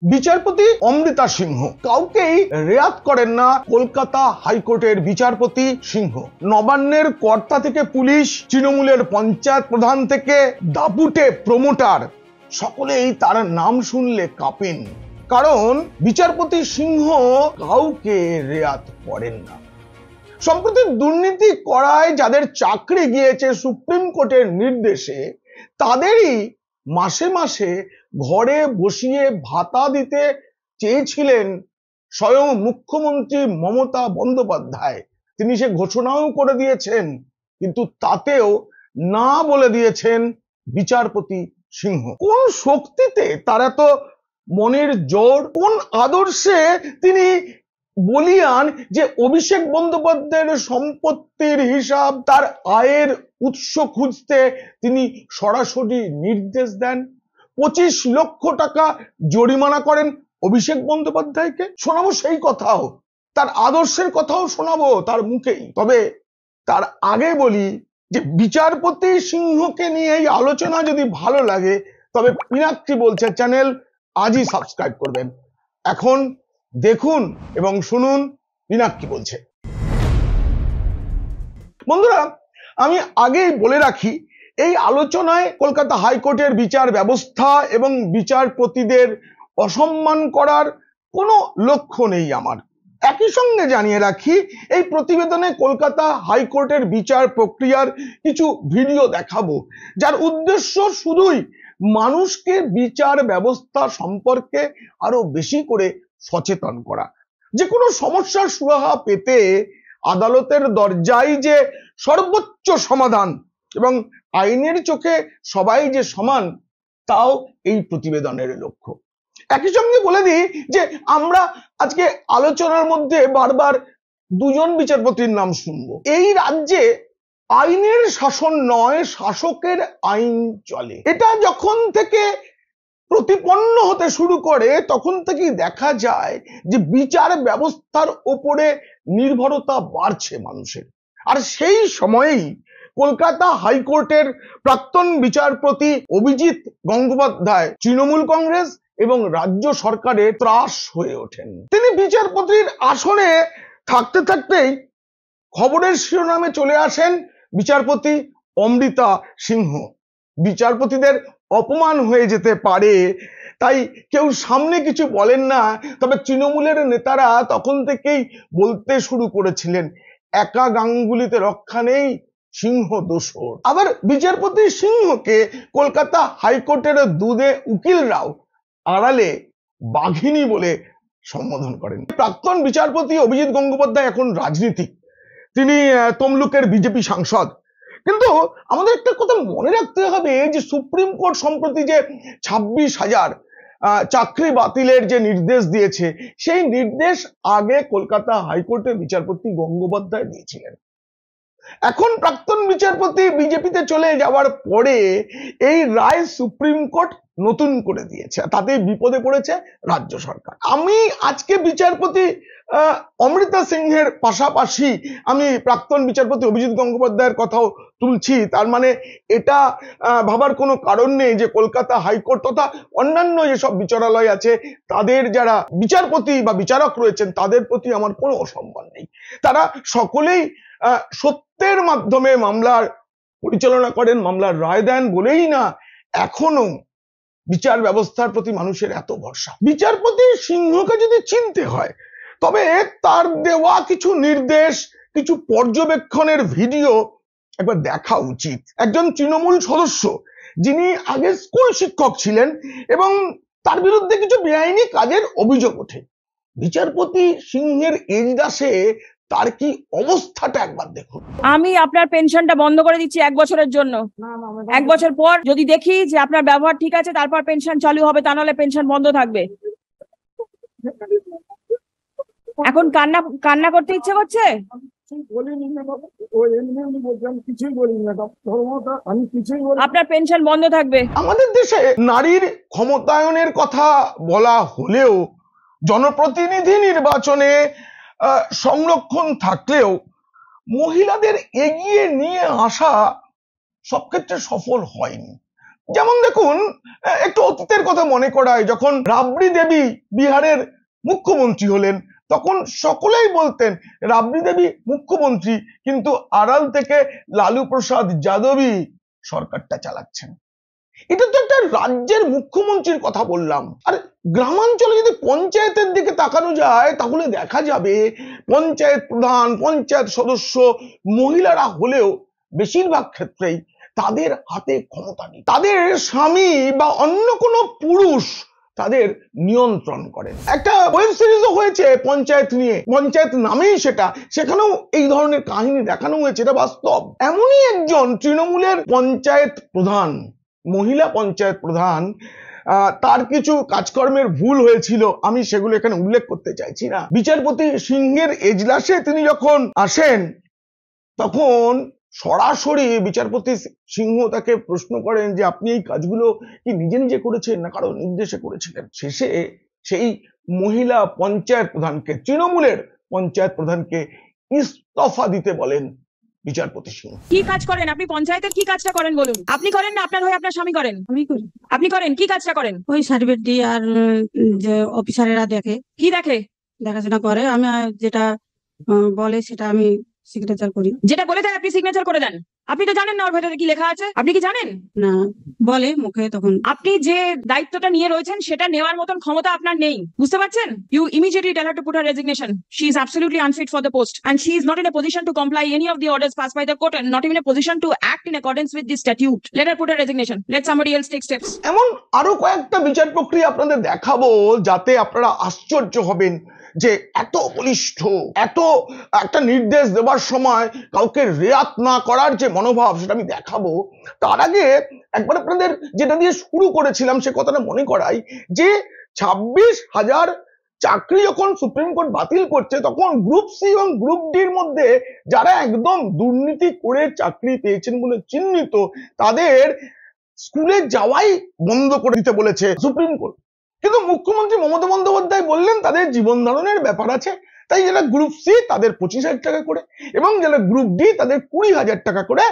বিচারপতি অমৃতা সিংহ কাউকেই রেয়াত করেন না কলকাতা হাইকোর্টের বিচারপতি সিংহ। নবান্নের কর্তা থেকে পুলিশ, তৃণমূলের পঞ্চায়েত প্রধান থেকে দাপুটে প্রমোটার, সকলেই তার নাম শুনলে কাঁপেন, কারণ বিচারপতি সিংহ কাউকে রেয়াত করেন না। সম্প্রতি দুর্নীতি করায় যাদের চাকরি গিয়েছে সুপ্রিম কোর্টের নির্দেশে, তাদেরই মাসে মাসে ঘরে বসিয়ে ভাতা দিতে চেয়েছিলেন স্বয়ং মুখ্যমন্ত্রী মমতা বন্দ্যোপাধ্যায়। তিনি সে ঘোষণাও করে দিয়েছেন, কিন্তু তাতেও না বলে দিয়েছেন বিচারপতি সিংহ। কোন শক্তিতে তার এত মনের জোর, কোন আদর্শে তিনি বলিয়ান যে অভিষেক বন্দ্যোপাধ্যায়ের সম্পত্তির হিসাব, তার আয়ের উৎস খুঁজতে তিনি সরাসরি নির্দেশ দেন, 25 লক্ষ টাকা জরিমানা করেন অভিষেক বন্দ্যোপাধ্যায়কে? শোনাবো সেই কথাও, তার আদর্শের কথাও শোনাবো তার মুখেই। তবে তার আগে বলি যে বিচারপতি সিংহকে নিয়ে এই আলোচনা যদি ভালো লাগে, তবে পিনাক্কি বলছে চ্যানেল আজই সাবস্ক্রাইব করবেন। এখন দেখুন এবং শুনুন পিনাক্কি বলছে। বন্ধুরা, আমি আগেই বলে রাখি, এই আলোচনায় কলকাতা হাইকোর্টের বিচার ব্যবস্থা এবং বিচারপতিদের অসম্মান করার কোনো লক্ষ্য নেই আমার। একই সঙ্গে জানিয়ে রাখি, এই প্রতিবেদনে কলকাতা হাইকোর্টের বিচার প্রক্রিয়ার কিছু ভিডিও দেখাবো, যার উদ্দেশ্য শুধুই মানুষকে বিচার ব্যবস্থা সম্পর্কে আরো বেশি করে সচেতন করা। যে কোনো সমস্যার সুরাহা পেতে আদালতের দরজায় যে সর্বোচ্চ সমাধান এবং আইনের চোখে সবাই যে সমান, তাও এই প্রতিবেদনের লক্ষ্য। একই সঙ্গে বলে দিই যে আমরা আজকে আলোচনার মধ্যে বারবার দুজন বিচারপতির নাম শুনবো। এই রাজ্যে আইনের শাসন নয়, শাসকের আইন চলে। এটা যখন থেকে প্রতিপন্ন হতে শুরু করে, তখন থেকেই দেখা যায় যে বিচার ব্যবস্থার উপরে নির্ভরতা বাড়ছে মানুষের। আর সেই সময়েই কলকাতা হাইকোর্টের প্রাক্তন বিচারপতি অভিজিৎ গঙ্গোপাধ্যায় তৃণমূল কংগ্রেস এবং রাজ্য সরকারের ত্রাস হয়ে ওঠেন। তিনি বিচারপতির আসনে থাকতে থাকতেই খবরের শিরোনামে চলে আসেন বিচারপতি অমৃতা সিংহ। বিচারপতিদের অপমান হয়ে যেতে পারে, তাই কেউ সামনে কিছু বলেন না, তবে তৃণমূলের নেতারা তখন থেকেই বলতে শুরু করেছিলেন, একা গাঙ্গুলিতে রক্ষা নেই, সিংহ দোষর। আবার বিচারপতি সিংহকে কলকাতা হাইকোর্টের দুধে উকিলরাও আড়ালে বাঘিনী বলে সম্বোধন করেন। প্রাক্তন বিচারপতি অভিজিৎ গঙ্গোপাধ্যায় এখন রাজনীতিক, তিনি তমলুকের বিজেপি সাংসদ। কিন্তু আমাদের একটা কথা মনে রাখতে হবে যে সুপ্রিম কোর্ট সম্প্রতি যে 26,000 চাকরি বাতিলের যে নির্দেশ দিয়েছে, সেই নির্দেশ আগে কলকাতা হাইকোর্টের বিচারপতি গঙ্গোপাধ্যায় দিয়েছিলেন। এখন প্রাক্তন বিচারপতি বিজেপিতে চলে যাওয়ার পরে এই রায় সুপ্রিম কোর্ট নতুন করে দিয়েছে, তাতে বিপদে পড়েছে রাজ্য সরকার। আমি আজকে বিচারপতি অমৃতা সিংহের পাশাপাশি আমি প্রাক্তন বিচারপতি অভিজিৎ গঙ্গোপাধ্যায়ের কথাও তুলছি। তার মানে এটা ভাবার কোনো কারণ নেই যে কলকাতা হাইকোর্ট তথা অন্যান্য যেসব বিচারালয় আছে, তাদের যারা বিচারপতি বা বিচারক রয়েছেন, তাদের প্রতি আমার কোনো অসম্মান নেই। তারা সকলেই সত্যের মাধ্যমে মামলার পরিচালনা করেন, মামলার রায় দেন বলেই না এখনো বিচার ব্যবস্থার প্রতি মানুষের এত ভরসা। বিচারপতি সিংহকে যদি চিনতে হয়, তবে তার দেওয়া কিছু নির্দেশ, কিছু পর্যবেক্ষণের ভিডিও একবার দেখা উচিত। একজন তৃণমূল সদস্য, যিনি আগে স্কুল শিক্ষক ছিলেন এবং তার বিরুদ্ধে কিছু বেআইনি কাজের অভিযোগ ওঠে, বিচারপতি সিংহের এজলাসে তার কি অবস্থাটা একবার দেখুন। আমি আপনার পেনশনটা বন্ধ করে দিচ্ছি 1 বছরের জন্য। 1 বছর পর যদি দেখি যে আপনার ব্যবহার ঠিক আছে, তারপর পেনশন চালু হবে, তা নাহলে পেনশন বন্ধ থাকবে। এখন কান্না করতে ইচ্ছে করছে? আপনার পেনশন বন্ধ থাকবে। আমাদের দেশে নারীর ক্ষমতায়নের কথা বলা হলেও জনপ্রতিনিধি নির্বাচনে সংরক্ষণ থাকলেও মহিলাদের এগিয়ে নিয়ে আসা সব ক্ষেত্রে সফল হয়নি। যেমন দেখুন, একটু অতীতের কথা মনে করায়, যখন রাবড়ি দেবী বিহারের মুখ্যমন্ত্রী হলেন তখন সকলেই বলতেন রাবড়ি দেবী মুখ্যমন্ত্রী, কিন্তু আড়াল থেকে লালু প্রসাদ যাদবই সরকারটা চালাচ্ছেন। এটা তো একটা রাজ্যের মুখ্যমন্ত্রীর কথা বললাম। আর গ্রামাঞ্চলে যদি পঞ্চায়েতের দিকে তাকানো যায় তাহলে দেখা যাবে পঞ্চায়েত প্রধান, পঞ্চায়েত সদস্য মহিলারা হলেও বেশিরভাগ ক্ষেত্রেই তাদের হাতে ক্ষমতা নেই। তাদের স্বামী বা অন্য কোনো পুরুষ তাদের নিয়ন্ত্রণ করেন। একটা ওয়েব সিরিজও হয়েছে পঞ্চায়েত নিয়ে, পঞ্চায়েত নামেই সেটা, সেখানেও এই ধরনের কাহিনী দেখানো হয়েছে, এটা বাস্তব। এমনই একজন তৃণমূলের পঞ্চায়েত প্রধান, মহিলা পঞ্চায়েত প্রধান, তার কিছু কাজকর্মের ভুল হয়েছিল, আমি সেগুলো এখানে উল্লেখ করতে চাইছি না। বিচারপতি সিংহের এজলাসে তিনি যখন আসেন তখন সরাসরি বিচারপতি সিংহ তাকে প্রশ্ন করেন যে আপনি এই কাজগুলো কি নিজে নিজে করেছেন না কারো নির্দেশে করেছিলেন। শেষে সেই মহিলা পঞ্চায়েত প্রধানকে, তৃণমূলের পঞ্চায়েত প্রধানকে ইস্তফা দিতে বলেন বিচারপতি সিংহ। কি কাজ করেন আপনি পঞ্চায়েতের? কি কাজটা করেন বলুন? আপনি করেন না আপনার হয়ে আপনার স্বামী করেন? আমি করি। আপনি করেন, কি কাজটা করেন? ওই সার্টিফিকেট দিয়ে আর যে অফিসারেরা দেখে, কি দেখে? দেখাশোনা করে, আমি যেটা বলে সেটা আমি সিগনেচার করি। যেটা বলে দেয় আপনি সিগনেচার করে দেন? আপনি তো জানেন না ওর ভেতরে কি লেখা আছে? আপনি কি জানেন? না, বলে মুখে তখন। আপনি যে দায়িত্বটা নিয়ে রয়েছেন সেটা নেওয়ার মতন ক্ষমতা আপনার নেই, বুঝতে পারছেন? You immediately tell her to put her resignation. She is absolutely unfit for the post and she is not in a position to comply any of the orders passed by the court and not even a position to act in accordance with the statute. Let her put her resignation. Let somebody else take steps. এমন আরো কয়েকটা বিচার প্রক্রিয়া আপনাদের দেখাবো যাতে আপনারা আশ্চর্য হবেন যে এত বলিষ্ঠ, এত একটা নির্দেশ দেওয়ার সময় কাউকে রেয়াত না করার যে মনোভাব সেটা আমি দেখাবো। তার আগে একবার আপনাদের যেটা দিয়ে শুরু করেছিলাম সে কথাটা মনে করাই যে 26,000 চাকরি যখন সুপ্রিম কোর্ট বাতিল করছে তখন গ্রুপ সি এবং গ্রুপ ডির মধ্যে যারা একদম দুর্নীতি করে চাকরি পেয়েছেন বলে চিহ্নিত তাদের স্কুলে যাওয়াই বন্ধ করে দিতে বলেছে সুপ্রিম কোর্ট। কিন্তু মুখ্যমন্ত্রী মমতা বন্দ্যোপাধ্যায় বললেন তাদের জীবন ধারণের ব্যাপার আছে, তাই যারা গ্রুপ সি তাদের 25,000 টাকা করে এবং যারা গ্রুপ ডি তাদের 20,000 টাকা করে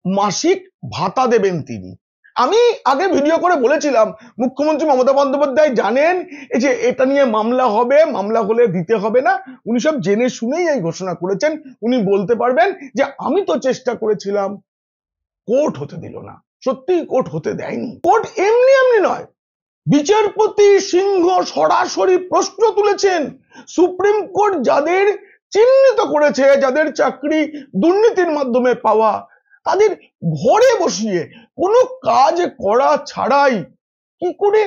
মাসিক ভাতা দেবেন তিনি। আমি আগে ভিডিও করে বলেছিলাম মুখ্যমন্ত্রী মমতা বন্দ্যোপাধ্যায় জানেন এই যে এটা নিয়ে মামলা হবে, মামলা হলে দিতে হবে না, উনি সব জেনে শুনেই এই ঘোষণা করেছেন। উনি বলতে পারবেন যে আমি তো চেষ্টা করেছিলাম, কোর্ট হতে দিল না। সত্যি কোর্ট হতে দেয়নি। কোর্ট এমনি এমনি নয়, বিচারপতি সিংহ সরাসরি প্রশ্ন তুলেছেন। সুপ্রিম কোর্ট যাদের চিহ্নিত করেছে, যাদের চাকরি দুর্নীতির মাধ্যমে পাওয়া, তাদের ঘরে বসিয়ে কোনো কাজ করা ছাড়াই কি করে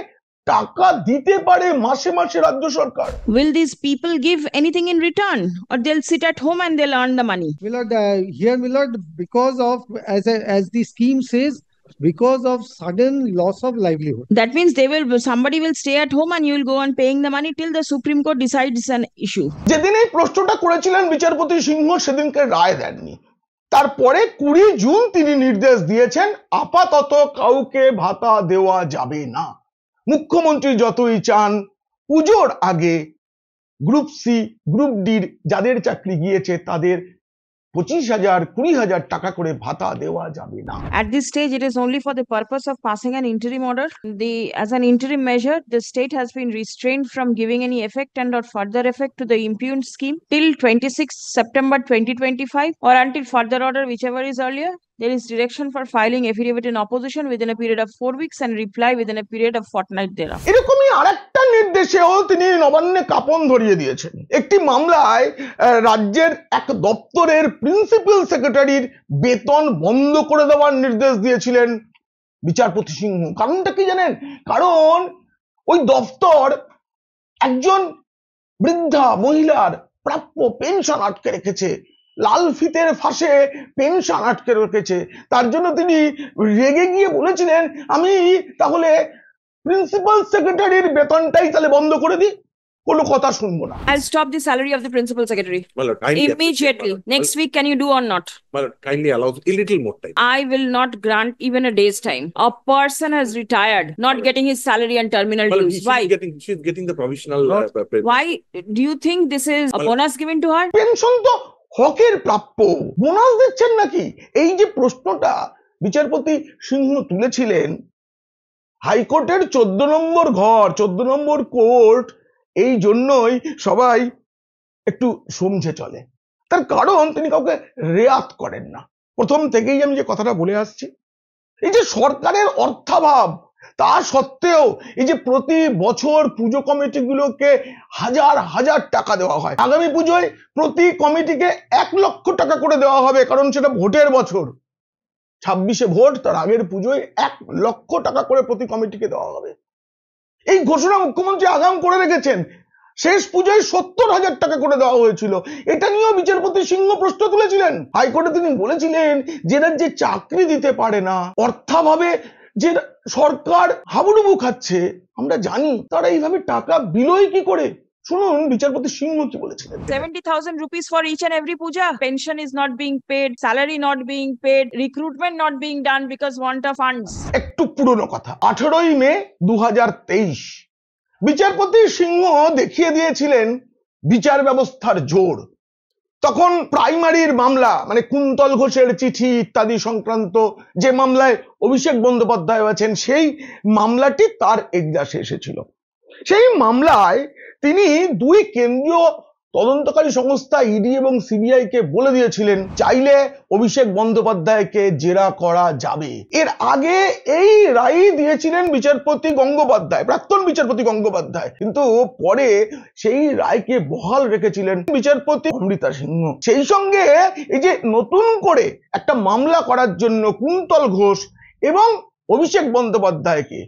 টাকা দিতে পারে মাসে মাসে রাজ্য সরকার? Will these people give anything in return or they'll sit at home and they'll earn the money? Milord, here, Milord, because of, as the scheme says, because of sudden loss of livelihood. That means somebody will stay at home and you will go on paying the money till the Supreme Court decides an issue. যেদিন এই প্রশ্নটা করেছিলেন বিচারপতি সিংহ সেদিনকে রায় দেননি। তারপরে 20 June তিনি নির্দেশ দিয়েছেন আপাতত কাউকে ভাতা দেওয়া যাবে না। মুখ্যমন্ত্রী যতই চান পুজোর আগে গ্রুপ সি গ্রুপ ডির যাদের চাকরি গিয়েছে তাদের 25,000 20,000 টাকা করে ভাতা দেওয়া যাবে না। At this stage, it is only for the purpose of passing an interim order. As an interim measure, the state has been restrained from giving any effect and or further effect to the impugned scheme till 26 September 2025 or until further order, whichever is earlier. There is direction for filing affidavit in opposition within a period of 4 weeks and reply within a period of fortnight thereafter. এরকমই আরেকটা নির্দেশেও তিনি নবান্নে কাঁপন ধরিয়ে দিয়েছেন। একটি মামলায় রাজ্যের এক দপ্তরের প্রিন্সিপাল সেক্রেটারির বেতন বন্ধ করে দেওয়ার নির্দেশ দিয়েছিলেন বিচারপতি সিংহ। কারণটা কি জানেন? কারণ ওই দপ্তর একজন বৃদ্ধা মহিলার প্রাপ্য পেনশন আটকে রেখেছে, লাল ফিতের ফাঁসে পেনশন আটকে রেখেছে। তার জন্য তিনি রেগে গিয়ে বলেছিলেন আমি তাহলে প্রিন্সিপাল সেক্রেটারির বেতনটাই তাহলে বন্ধ করে দিই, কোনো কথা শুনবো না। I'll stop the salary of the principal secretary immediately. Next week, can you do or not? Kindly allow a little more time. I will not grant even a day's time. A person has retired, not getting his salary and terminal dues. Why? She's getting the provisional. Why do you think this is a bonus given to her? Pension তো হকের প্রাপ্য, bonus দিচ্ছেন নাকি? এই যে প্রশ্নটা বিচারপতি সিংহ তুলেছিলেন হাইকোর্টের 14 নম্বর ঘর, 14 নম্বর কোর্ট, এই জন্যই সবাই একটু সমঝে চলে। তার কারণ তিনি কাউকে রেয়াত করেন না। প্রথম থেকেই আমি যে কথাটা বলে আসছি, এই যে সরকারের অর্থাভাব, তা সত্ত্বেও এই যে প্রতি বছর পুজো কমিটিগুলোকে হাজার হাজার টাকা দেওয়া হয়, আগামী পুজোয় প্রতি কমিটিকে 1 লক্ষ টাকা করে দেওয়া হবে, কারণ সেটা ভোটের বছর, 26-এ ভোট, তার আগের পুজোয় 1 লক্ষ টাকা করে প্রতি কমিটিকে দেওয়া হবে। এই ঘোষণা মুখ্যমন্ত্রী আগাম করে রেখেছেন। শেষ পুজোয় 70,000 টাকা করে দেওয়া হয়েছিল। এটা নিয়েও বিচারপতি সিংহ প্রশ্ন তুলেছিলেন। হাইকোর্টে তিনি বলেছিলেন যে রাজ্যে চাকরি দিতে পারে না, অর্থাভাবে যে সরকার হাবুডুবু খাচ্ছে, আমরা জানি, তারা এইভাবে টাকা বিলোয় কি করে। শুনুন বিচারপতি সিংহ কি বলেছিলেন। 70,000 rupees for each and every puja. Pension is not being paid, salary not being paid, recruitment not being done because want of funds. একটু পুরনো কথা, 18ই মে 2023 বিচারপতি সিংহ দেখিয়ে দিয়েছিলেন বিচার ব্যবস্থার জোর। তখন প্রাইমারির মামলা, মানে কুন্তল ঘোষের চিঠি ইত্যাদি সংক্রান্ত যে মামলায় অভিষেক বন্দ্যোপাধ্যায় আছেন, সেই মামলাটি তার এজলাসে এসেছিল। সেই মামলায় তিনি 2 কেন্দ্রীয় তদন্তকারী সংস্থা ইডি এবং সিবিআই কে বলে দিয়েছিলেন চাইলে অভিষেক বন্দ্যোপাধ্যায়কে জেরা করা যাবে। এর আগে এই রায় দিয়েছিলেন বিচারপতি গঙ্গোপাধ্যায়, প্রাক্তন বিচারপতি গঙ্গোপাধ্যায়, কিন্তু পরে সেই রায়কে বহাল রেখেছিলেন বিচারপতি অমৃতা সিংহ। সেই সঙ্গে এই যে নতুন করে একটা মামলা করার জন্য কুন্তল ঘোষ এবং অভিষেক বন্দ্যোপাধ্যায়কে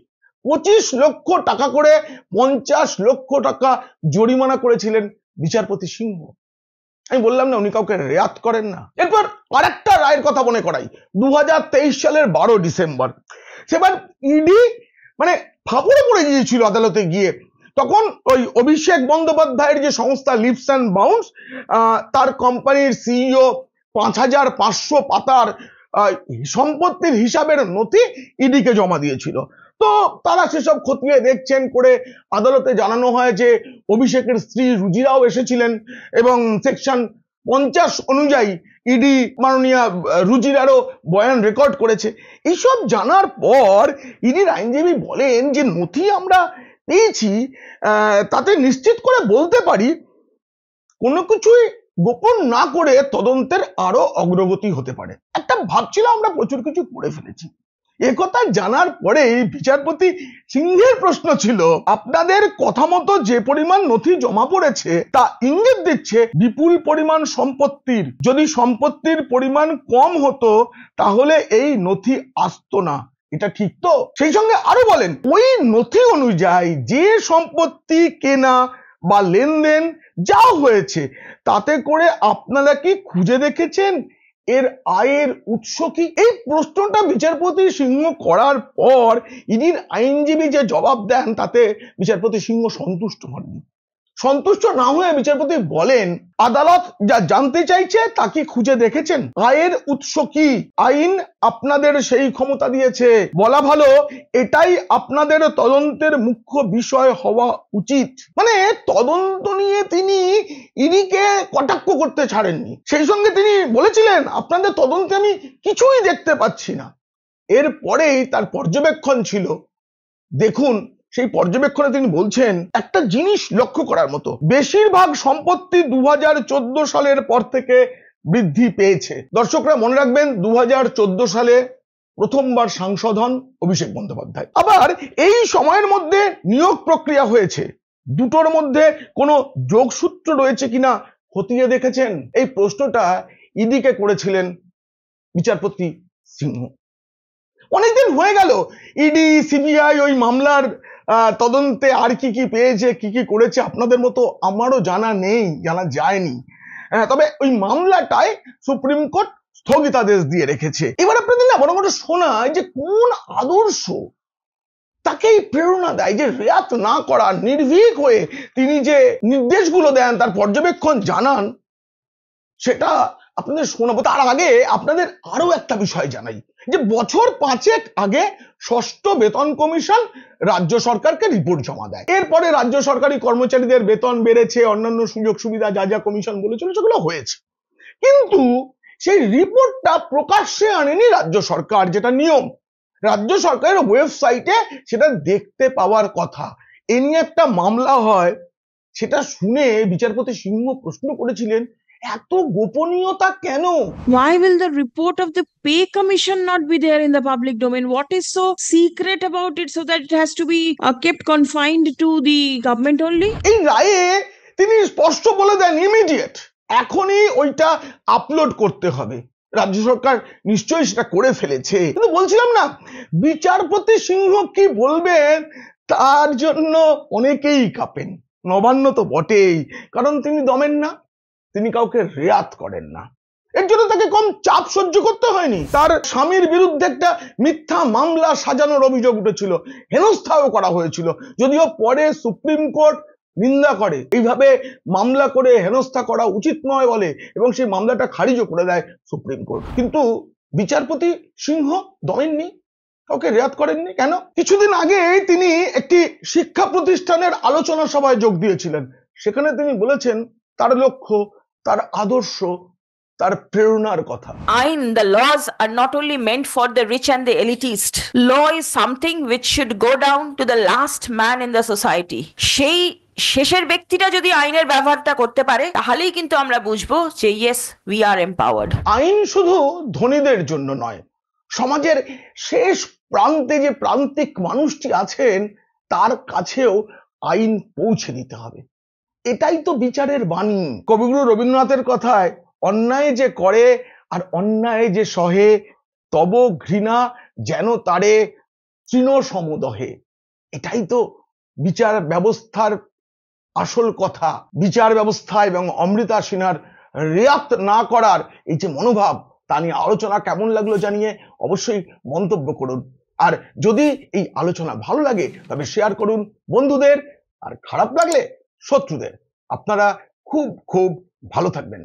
25 লক্ষ টাকা করে 50 লক্ষ টাকা জরিমানা করেছিলেন বিচারপতি সিংহ। আমি বললাম না উনি কাউকে রেয়াত করেন না। এরপর আরেকটা রায়ের কথা মনে করাই, 2023 সালের 12 ডিসেম্বর, সেবার ইডি মানে ফাঁপড়ে পড়ে গিয়েছিল আদালতে গিয়ে। তখন ওই অভিষেক বন্দ্যোপাধ্যায়ের যে সংস্থা লিপস অ্যান্ড বাউন্স, তার কোম্পানির সিইও 5500 পাতার সম্পত্তির হিসাবের নথি ইডিকে জমা দিয়েছিল। তো তারা সেসব খতিয়ে দেখছেন, করে আদালতে জানানো হয় যে অভিষেকের স্ত্রী রুজিরাও এসেছিলেন এবং সেকশন 50 অনুযায়ী ইডি মাননীয়া রুজিরারও বয়ান রেকর্ড করেছে। এইসব জানার পর ইডির আইনজীবী বলেন যে নথি আমরা পেয়েছি, তাতে নিশ্চিত করে বলতে পারি কোনো কিছুই গোপন না করে তদন্তের আরো অগ্রগতি হতে পারে। একটা ভাবছিলাম আমরা প্রচুর কিছু করে ফেলেছি। একথা জানার পরে বিচারপতি সিংহের প্রশ্ন ছিল, আপনাদের কথা মতো যে পরিমাণ নথি জমা পড়েছে তা ইঙ্গিত দিচ্ছে বিপুল পরিমাণ সম্পত্তির। যদি সম্পত্তির পরিমাণ কম হতো তাহলে এই নথি আসতো না, এটা ঠিক তো? সেই সঙ্গে আরো বলেন, ওই নথি অনুযায়ী যে সম্পত্তি কেনা বা লেনদেন যা হয়েছে তাতে করে আপনারা কি খুঁজে দেখেছেন এর আয়ের উৎস কি? এই প্রশ্নটা বিচারপতি সিংহ করার পর ইডির আইনজীবী যে জবাব দেন তাতে বিচারপতি সিংহ সন্তুষ্ট হননি। সন্তুষ্ট না হয়ে বিচারপতি বলেন, আদালত যা জানতে চাইছে তা কি খুঁজে দেখেছেন? আয়ের উৎস কি? আইন আপনাদের সেই ক্ষমতা দিয়েছে। বলা ভালো এটাই আপনাদের তদন্তের মুখ্য বিষয় হওয়া উচিত। মানে তদন্ত নিয়ে তিনি ইডিকে কটাক্ষ করতে ছাড়েননি। সেই সঙ্গে তিনি বলেছিলেন আপনাদের তদন্তে আমি কিছুই দেখতে পাচ্ছি না। এরপরেই তার পর্যবেক্ষণ ছিল, দেখুন সেই পর্যবেক্ষণে তিনি বলছেন একটা জিনিস লক্ষ্য করার মতো, বেশিরভাগ সম্পত্তি 2014 সালের পর থেকে বৃদ্ধি পেয়েছে। দর্শকরা মনে রাখবেন 2014 সালে প্রথমবার সাংসদ হন অভিষেক বন্দ্যোপাধ্যায়। আবার এই সময়ের মধ্যে নিয়োগ প্রক্রিয়া হয়েছে, দুটোর মধ্যে কোনো যোগসূত্র রয়েছে কিনা খতিয়ে দেখেছেন? এই প্রশ্নটা ইডিকে করেছিলেন বিচারপতি সিংহ। অনেকদিন হয়ে গেল ইডি সিবিআই ওই মামলার তদন্তে আর কি কি পেয়েছে, কি কি করেছে আপনাদের মতো আমারও জানা নেই, জানা যায়নি। তবে ওই মামলাটায় সুপ্রিম কোর্ট স্থগিতাদেশ দিয়ে রেখেছে। এবার আপনাদের না বড় বড় শোনায় যে কোন আদর্শ তাকেই প্রেরণা দেয় যে রেয়াত না করা, নির্ভীক হয়ে তিনি যে নির্দেশগুলো দেন, তার পর্যবেক্ষণ জানান, সেটা আপনাদের শোনাবো। তার আগে আপনাদের আরো একটা বিষয় জানাই যে বছর 5 আগে ষষ্ঠ বেতন কমিশন রাজ্য সরকারকে রিপোর্ট জমা দেয়। এরপরে রাজ্য সরকারি কর্মচারীদের বেতন বেড়েছে, অন্যান্য সুযোগ সুবিধা যা যা কমিশন বলেছিল সেগুলো হয়েছে, কিন্তু সেই রিপোর্টটা প্রকাশ্যে আনেনি রাজ্য সরকার, যেটা নিয়ম। রাজ্য সরকারের ওয়েবসাইটে সেটা দেখতে পাওয়ার কথা। এ নিয়ে একটা মামলা হয়, সেটা শুনে বিচারপতি সিংহ প্রশ্ন করেছিলেন, এত গোপনীয়তা কেন? Why will the report of the pay commission not be there in the public domain? What is so secret about it so that it has to be kept confined to the government only? এই রায়ে তিনি স্পষ্ট বলে দেন immediate, এখনই ওইটা upload করতে হবে। রাজ্য সরকার নিশ্চয়ই সেটা করে ফেলেছে। কিন্তু বলছিলাম না, বিচারপতি সিংহ কি বলবেন তার জন্য অনেকেই কাঁপেন। নবান্ন তো বটেই, কারণ তিনি দমেন না, তিনি কাউকে রেয়াত করেন না। এর জন্য তাকে কম চাপ সহ্য করতে হয়নি। তার স্বামীর বিরুদ্ধে একটা মিথ্যা মামলা সাজানোর অভিযোগ উঠেছিল, হেনস্থাও করা হয়েছিল, যদিও পরে সুপ্রিম কোর্ট নিন্দা করে, এইভাবে মামলা করে হেনস্থা করা উচিত নয় বলে, এবং সেই মামলাটা খারিজও করে দেয় সুপ্রিম কোর্ট। কিন্তু বিচারপতি সিংহ দমেননি, কাউকে রেয়াত করেননি। কেন? কিছুদিন আগে তিনি একটি শিক্ষা প্রতিষ্ঠানের আলোচনা সভায় যোগ দিয়েছিলেন। সেখানে তিনি বলেছেন তার লক্ষ্য, তার আদর্শ, তার প্রেরণার কথা। The laws are not only meant for the rich and the elitist. Law is something which should go down to the last man in the society. সেই শেষের ব্যক্তিটা যদি আইনের ব্যবহারটা করতে পারে, তাহলেই কিন্তু আমরা বুঝবো যে ইয়েস, উই আর এম্পাওয়ার্ড। আইন শুধু ধনীদের জন্য নয়, সমাজের শেষ প্রান্তে যে প্রান্তিক মানুষটি আছেন তার কাছেও আইন পৌঁছে দিতে হবে। এটাই তো বিচারের বাণী। কবিগুরু রবীন্দ্রনাথের কথায়, অন্যায় যে করে আর অন্যায় যে সহে, তব ঘৃণা যেন তারে তৃণ সমদহে। এটাই তো বিচার ব্যবস্থার আসল কথা। বিচার ব্যবস্থা এবং অমৃতা সিনহার রেয়াত না করার এই যে মনোভাব, তা নিয়ে আলোচনা কেমন লাগলো জানিয়ে অবশ্যই মন্তব্য করুন। আর যদি এই আলোচনা ভালো লাগে তবে শেয়ার করুন বন্ধুদের, আর খারাপ লাগলে শত্রুদের। আপনারা খুব খুব ভালো থাকবেন।